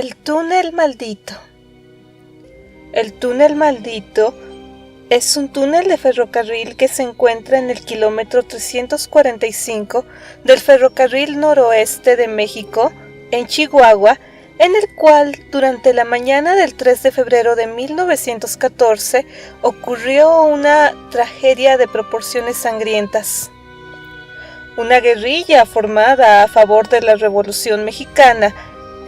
El túnel maldito. El túnel maldito es un túnel de ferrocarril que se encuentra en el kilómetro 345 del ferrocarril noroeste de México, en Chihuahua, en el cual durante la mañana del 3 de febrero de 1914 ocurrió una tragedia de proporciones sangrientas. Una guerrilla formada a favor de la Revolución Mexicana,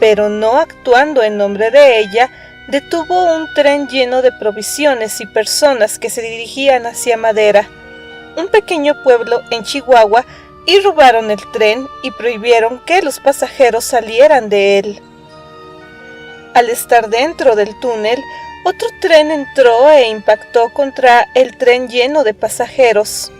pero no actuando en nombre de ella, detuvo un tren lleno de provisiones y personas que se dirigían hacia Madera, un pequeño pueblo en Chihuahua, y robaron el tren y prohibieron que los pasajeros salieran de él. Al estar dentro del túnel, otro tren entró e impactó contra el tren lleno de pasajeros.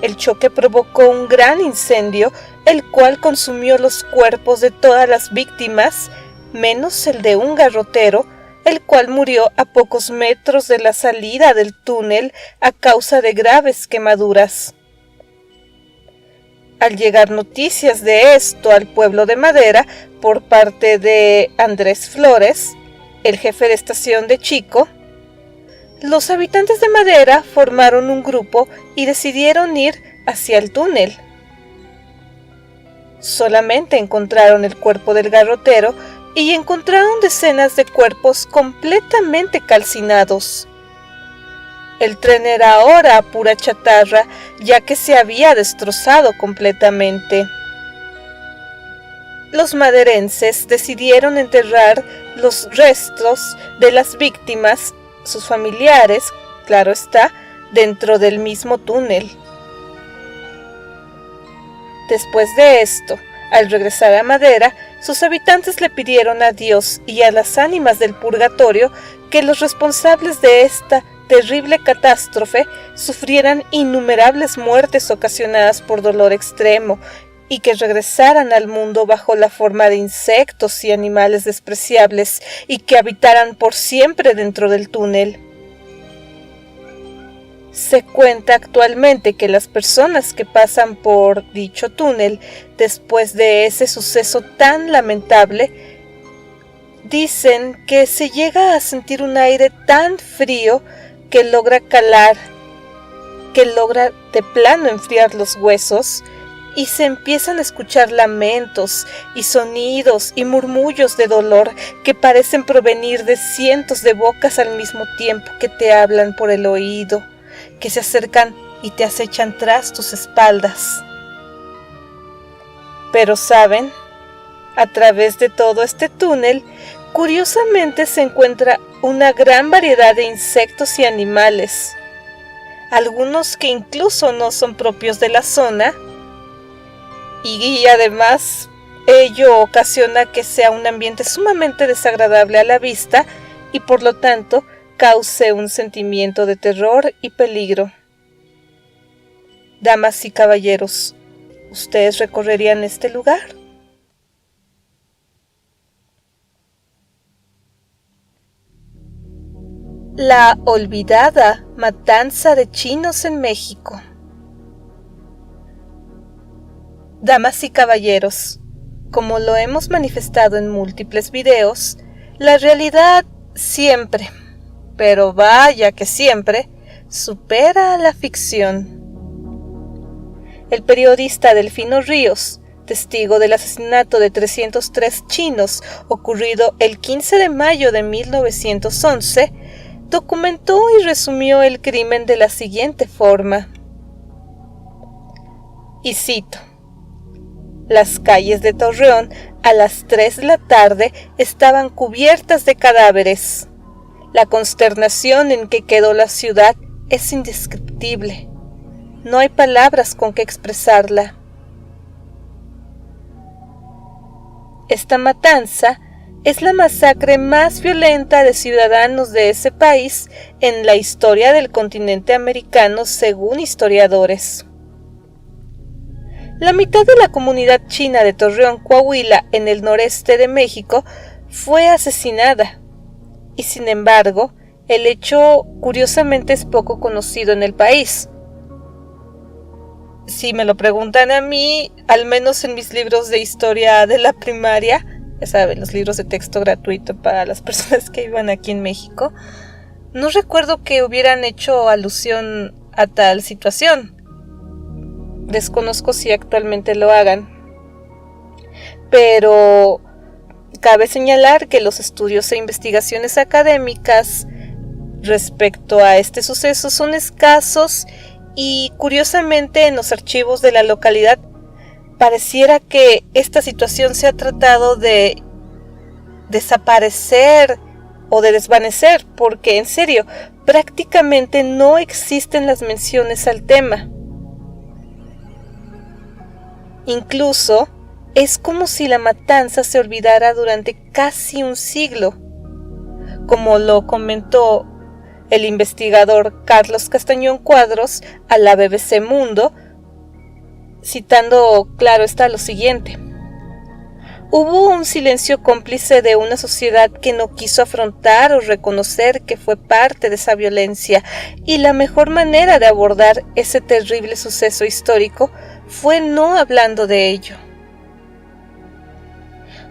El choque provocó un gran incendio, el cual consumió los cuerpos de todas las víctimas, menos el de un garrotero, el cual murió a pocos metros de la salida del túnel a causa de graves quemaduras. Al llegar noticias de esto al pueblo de Madera por parte de Andrés Flores, el jefe de estación de Chico, los habitantes de Madera formaron un grupo y decidieron ir hacia el túnel. Solamente encontraron el cuerpo del garrotero y encontraron decenas de cuerpos completamente calcinados. El tren era ahora pura chatarra, ya que se había destrozado completamente. Los maderenses decidieron enterrar los restos de las víctimas, sus familiares, claro está, dentro del mismo túnel. Después de esto, al regresar a Madera, sus habitantes le pidieron a Dios y a las ánimas del purgatorio que los responsables de esta terrible catástrofe sufrieran innumerables muertes ocasionadas por dolor extremo y que regresaran al mundo bajo la forma de insectos y animales despreciables y que habitaran por siempre dentro del túnel. Se cuenta actualmente que las personas que pasan por dicho túnel después de ese suceso tan lamentable dicen que se llega a sentir un aire tan frío que logra calar, que logra de plano enfriar los huesos, y se empiezan a escuchar lamentos y sonidos y murmullos de dolor que parecen provenir de cientos de bocas al mismo tiempo que te hablan por el oído, que se acercan y te acechan tras tus espaldas. Pero saben, a través de todo este túnel, curiosamente se encuentra una gran variedad de insectos y animales, algunos que incluso no son propios de la zona, y además ello ocasiona que sea un ambiente sumamente desagradable a la vista y por lo tanto cause un sentimiento de terror y peligro. Damas y caballeros, ¿ustedes recorrerían este lugar? La olvidada matanza de chinos en México. Damas y caballeros, como lo hemos manifestado en múltiples videos, la realidad siempre, pero vaya que siempre, supera a la ficción. El periodista Delfino Ríos, testigo del asesinato de 303 chinos ocurrido el 15 de mayo de 1911, documentó y resumió el crimen de la siguiente forma. Y cito: las calles de Torreón a las 3 de la tarde estaban cubiertas de cadáveres. La consternación en que quedó la ciudad es indescriptible. No hay palabras con que expresarla. Esta matanza es la masacre más violenta de ciudadanos de ese país en la historia del continente americano, según historiadores. La mitad de la comunidad china de Torreón, Coahuila, en el noreste de México, fue asesinada, y sin embargo, el hecho curiosamente es poco conocido en el país. Si me lo preguntan a mí, al menos en mis libros de historia de la primaria, ya saben, los libros de texto gratuito para las personas que vivan aquí en México. No recuerdo que hubieran hecho alusión a tal situación. Desconozco si actualmente lo hagan. Pero cabe señalar que los estudios e investigaciones académicas respecto a este suceso son escasos y, curiosamente, en los archivos de la localidad pareciera que esta situación se ha tratado de desaparecer o de desvanecer, porque en serio, prácticamente no existen las menciones al tema. Incluso, es como si la matanza se olvidara durante casi un siglo, como lo comentó el investigador Carlos Castañón Cuadros a la BBC Mundo, citando, claro está, lo siguiente: hubo un silencio cómplice de una sociedad que no quiso afrontar o reconocer que fue parte de esa violencia, y la mejor manera de abordar ese terrible suceso histórico fue no hablando de ello.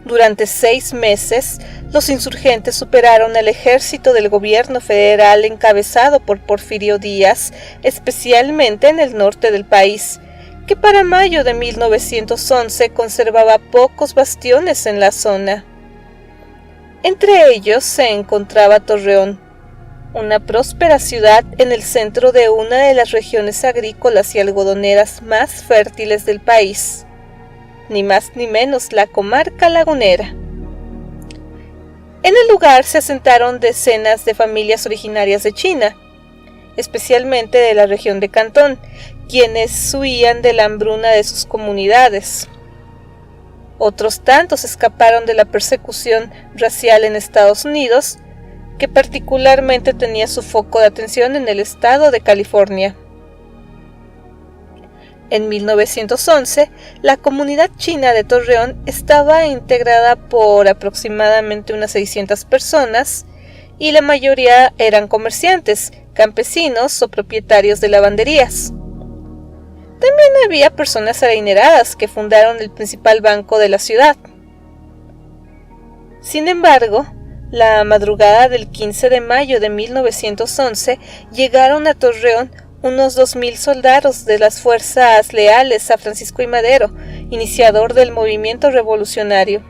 Durante 6 meses, los insurgentes superaron al ejército del gobierno federal encabezado por Porfirio Díaz, especialmente en el norte del país, que para mayo de 1911 conservaba pocos bastiones en la zona. Entre ellos se encontraba Torreón, una próspera ciudad en el centro de una de las regiones agrícolas y algodoneras más fértiles del país, ni más ni menos la comarca lagunera. En el lugar se asentaron decenas de familias originarias de China, especialmente de la región de Cantón, quienes huían de la hambruna de sus comunidades. Otros tantos escaparon de la persecución racial en Estados Unidos, que particularmente tenía su foco de atención en el estado de California. En 1911, la comunidad china de Torreón estaba integrada por aproximadamente unas 600 personas, y la mayoría eran comerciantes, campesinos o propietarios de lavanderías. También había personas adineradas que fundaron el principal banco de la ciudad. Sin embargo, la madrugada del 15 de mayo de 1911 llegaron a Torreón unos 2,000 soldados de las fuerzas leales a Francisco I. Madero, iniciador del movimiento revolucionario.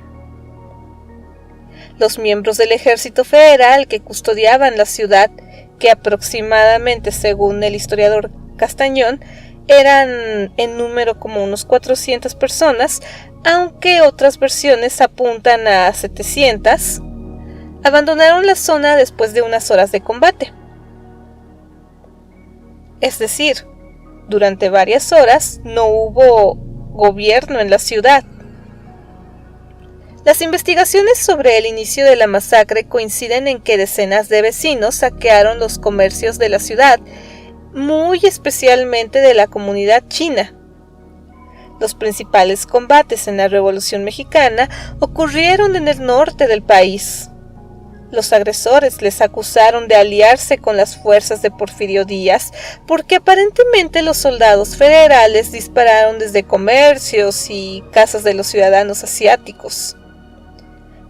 Los miembros del ejército federal que custodiaban la ciudad, que aproximadamente, según el historiador Castañón, eran en número como unos 400 personas, aunque otras versiones apuntan a 700, abandonaron la zona después de unas horas de combate. Es decir, durante varias horas no hubo gobierno en la ciudad. Las investigaciones sobre el inicio de la masacre coinciden en que decenas de vecinos saquearon los comercios de la ciudad, muy especialmente de la comunidad china. Los principales combates en la Revolución Mexicana ocurrieron en el norte del país. Los agresores les acusaron de aliarse con las fuerzas de Porfirio Díaz porque aparentemente los soldados federales dispararon desde comercios y casas de los ciudadanos asiáticos.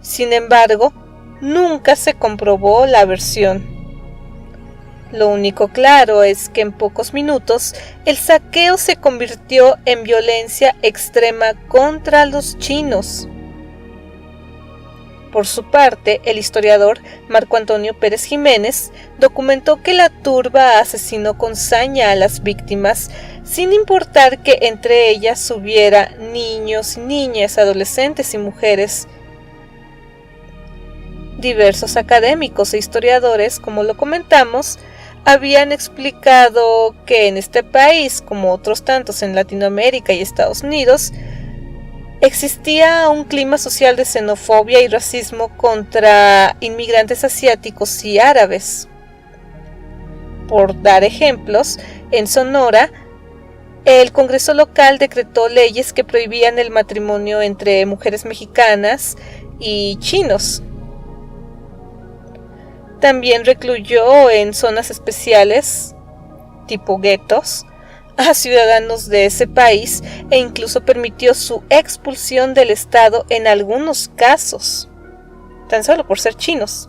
Sin embargo, nunca se comprobó la versión. Lo único claro es que en pocos minutos el saqueo se convirtió en violencia extrema contra los chinos. Por su parte, el historiador Marco Antonio Pérez Jiménez documentó que la turba asesinó con saña a las víctimas, sin importar que entre ellas hubiera niños, niñas, adolescentes y mujeres. Diversos académicos e historiadores, como lo comentamos, habían explicado que en este país, como otros tantos en Latinoamérica y Estados Unidos, existía un clima social de xenofobia y racismo contra inmigrantes asiáticos y árabes. Por dar ejemplos, en Sonora, el Congreso local decretó leyes que prohibían el matrimonio entre mujeres mexicanas y chinos. También recluyó en zonas especiales, tipo guetos, a ciudadanos de ese país e incluso permitió su expulsión del estado en algunos casos, tan solo por ser chinos.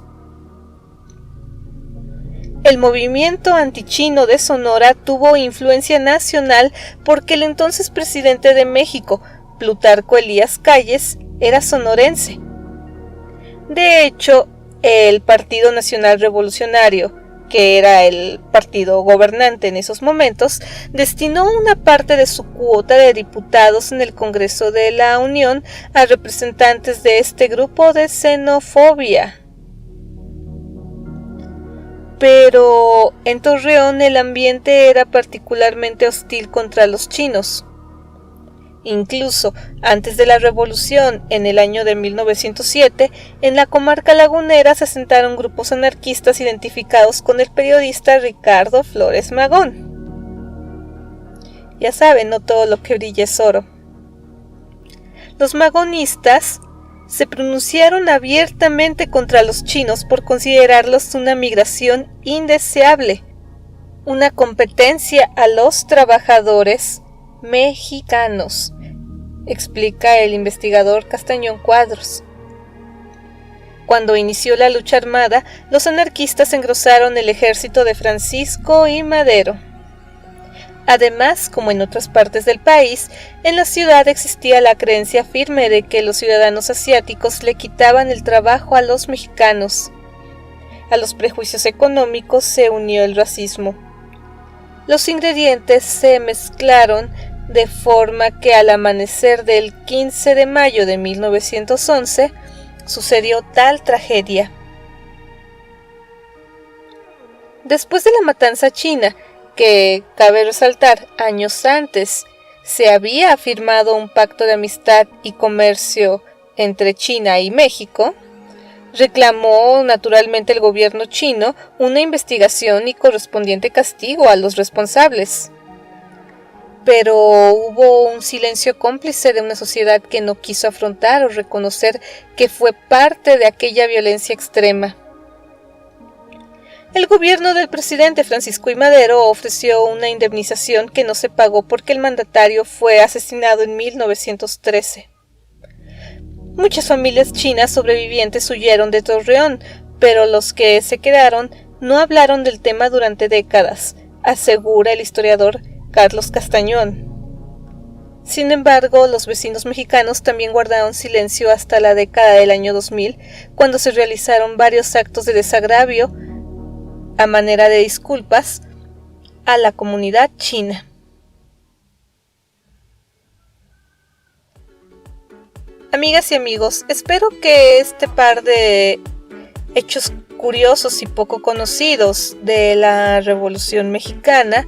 El movimiento antichino de Sonora tuvo influencia nacional porque el entonces presidente de México, Plutarco Elías Calles, era sonorense. De hecho, el Partido Nacional Revolucionario, que era el partido gobernante en esos momentos, destinó una parte de su cuota de diputados en el Congreso de la Unión a representantes de este grupo de xenofobia. Pero en Torreón el ambiente era particularmente hostil contra los chinos. Incluso antes de la revolución, en el año de 1907, en la comarca lagunera se asentaron grupos anarquistas identificados con el periodista Ricardo Flores Magón. Ya saben, no todo lo que brilla es oro. Los magonistas se pronunciaron abiertamente contra los chinos por considerarlos una migración indeseable, una competencia a los trabajadores mexicanos, explica el investigador Castañón Cuadros. Cuando inició la lucha armada, los anarquistas engrosaron el ejército de Francisco I. Madero. Además, como en otras partes del país, en la ciudad existía la creencia firme de que los ciudadanos asiáticos le quitaban el trabajo a los mexicanos. A los prejuicios económicos se unió el racismo. Los ingredientes se mezclaron de forma que al amanecer del 15 de mayo de 1911 sucedió tal tragedia. Después de la matanza china, que, cabe resaltar, años antes se había firmado un pacto de amistad y comercio entre China y México, reclamó naturalmente el gobierno chino una investigación y correspondiente castigo a los responsables. Pero hubo un silencio cómplice de una sociedad que no quiso afrontar o reconocer que fue parte de aquella violencia extrema. El gobierno del presidente Francisco I. Madero ofreció una indemnización que no se pagó porque el mandatario fue asesinado en 1913. Muchas familias chinas sobrevivientes huyeron de Torreón, pero los que se quedaron no hablaron del tema durante décadas, asegura el historiador Carlos Castañón. Sin embargo, los vecinos mexicanos también guardaron silencio hasta la década del año 2000, cuando se realizaron varios actos de desagravio a manera de disculpas a la comunidad china. Amigas y amigos, espero que este par de hechos curiosos y poco conocidos de la Revolución Mexicana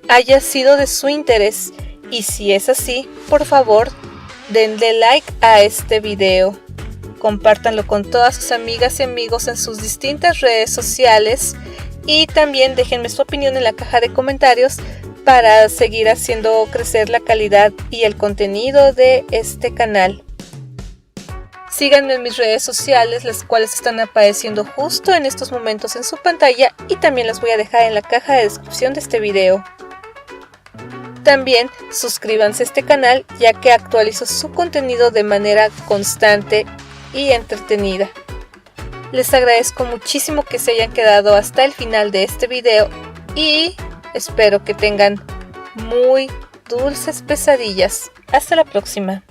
haya sido de su interés, y si es así, por favor, denle like a este video. Compártanlo con todas sus amigas y amigos en sus distintas redes sociales y también déjenme su opinión en la caja de comentarios para seguir haciendo crecer la calidad y el contenido de este canal. Síganme en mis redes sociales, las cuales están apareciendo justo en estos momentos en su pantalla y también las voy a dejar en la caja de descripción de este video. También suscríbanse a este canal ya que actualizo su contenido de manera constante y entretenida. Les agradezco muchísimo que se hayan quedado hasta el final de este video y espero que tengan muy dulces pesadillas. Hasta la próxima.